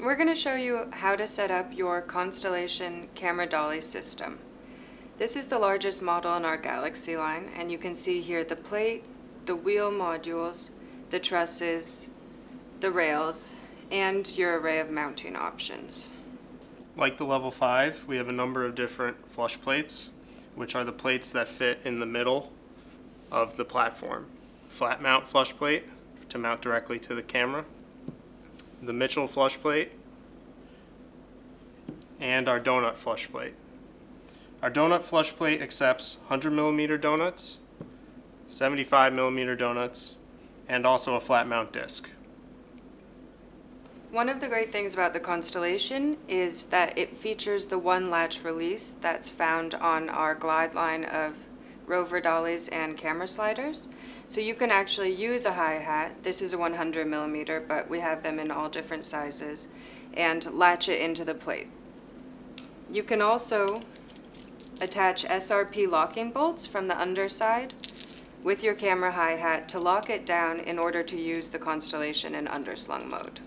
We're going to show you how to set up your Constellation camera dolly system. This is the largest model in our Galaxy line, and you can see here the plate, the wheel modules, the trusses, the rails, and your array of mounting options. Like the level 5, we have a number of different flush plates, which are the plates that fit in the middle of the platform. Flat mount flush plate to mount directly to the camera, the Mitchell flush plate, and our donut flush plate. Our donut flush plate accepts 100mm donuts, 75mm donuts, and also a flat mount disc. One of the great things about the Constellation is that it features the one latch release that's found on our glide line of rover dollies and camera sliders. So you can actually use a hi-hat, this is a 100mm, but we have them in all different sizes, and latch it into the plate. You can also attach SRP locking bolts from the underside with your camera hi-hat to lock it down in order to use the Constellation in underslung mode.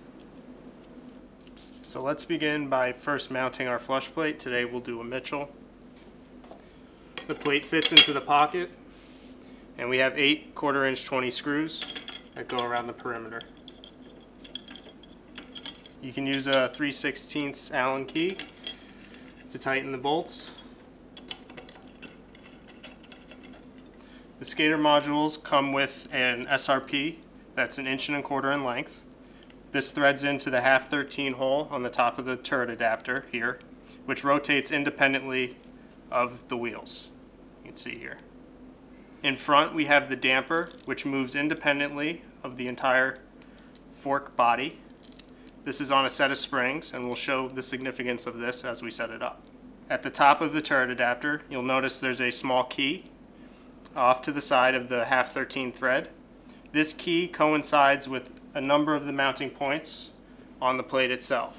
So let's begin by first mounting our flush plate. Today we'll do a Mitchell. The plate fits into the pocket, and we have 8 1/4" 20 screws that go around the perimeter. You can use a 3/16 Allen key to tighten the bolts. The skater modules come with an SRP that's 1 1/4" in length. This threads into the 1/2-13 hole on the top of the turret adapter here, which rotates independently of the wheels. You can see here. In front we have the damper, which moves independently of the entire fork body. This is on a set of springs, and we'll show the significance of this as we set it up. At the top of the turret adapter, you'll notice there's a small key off to the side of the 1/2-13 thread. This key coincides with a number of the mounting points on the plate itself.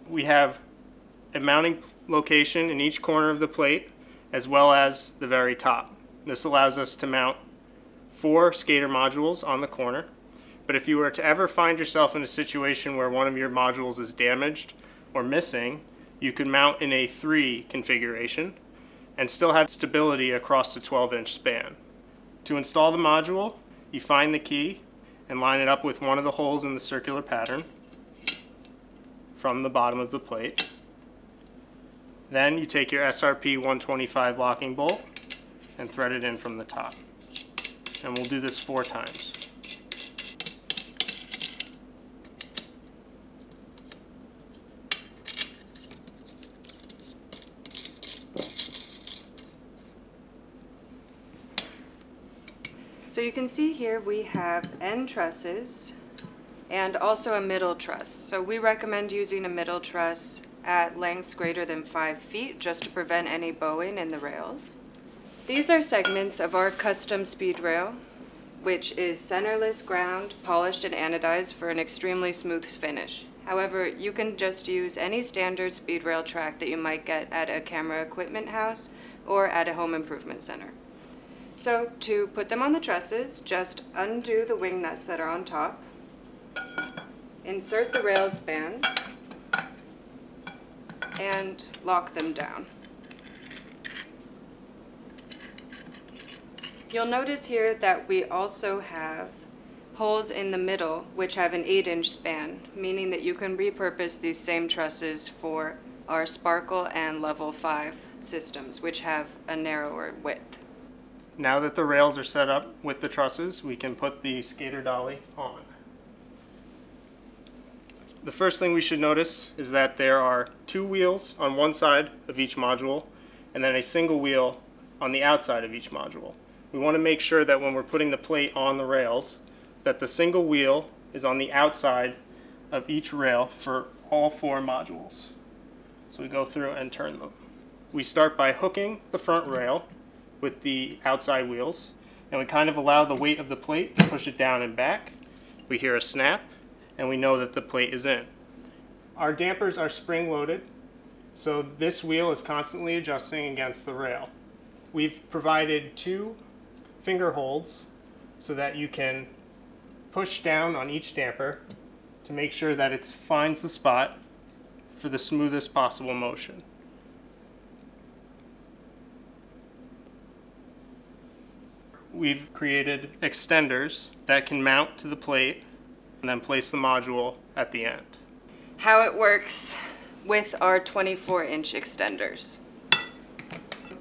We have a mounting location in each corner of the plate, as well as the very top. This allows us to mount 4 skater modules on the corner, but if you were to ever find yourself in a situation where one of your modules is damaged or missing, you could mount in a 3 configuration and still have stability across the 12-inch span. To install the module, you find the key and line it up with one of the holes in the circular pattern from the bottom of the plate. Then you take your SRP 125 locking bolt and thread it in from the top. And we'll do this 4 times. So you can see here we have end trusses and also a middle truss. So we recommend using a middle truss at lengths greater than 5 feet just to prevent any bowing in the rails. These are segments of our custom speed rail, which is centerless ground, polished and anodized for an extremely smooth finish. However, you can just use any standard speed rail track that you might get at a camera equipment house or at a home improvement center. So to put them on the trusses, just undo the wing nuts that are on top, insert the rail span, and lock them down. You'll notice here that we also have holes in the middle which have an 8-inch span, meaning that you can repurpose these same trusses for our Sparkle and Level 5 systems, which have a narrower width. Now that the rails are set up with the trusses, we can put the skater dolly on. The first thing we should notice is that there are 2 wheels on one side of each module and then a single wheel on the outside of each module. We want to make sure that when we're putting the plate on the rails that the single wheel is on the outside of each rail for all 4 modules. So we go through and turn them. We start by hooking the front rail with the outside wheels, and we kind of allow the weight of the plate to push it down and back. We hear a snap, and we know that the plate is in. Our dampers are spring-loaded, so this wheel is constantly adjusting against the rail. We've provided 2 finger holds so that you can push down on each damper to make sure that it finds the spot for the smoothest possible motion. We've created extenders that can mount to the plate and then place the module at the end. How it works with our 24-inch extenders.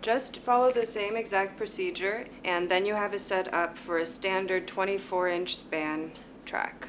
Just follow the same exact procedure, and then you have it set up for a standard 24-inch span track.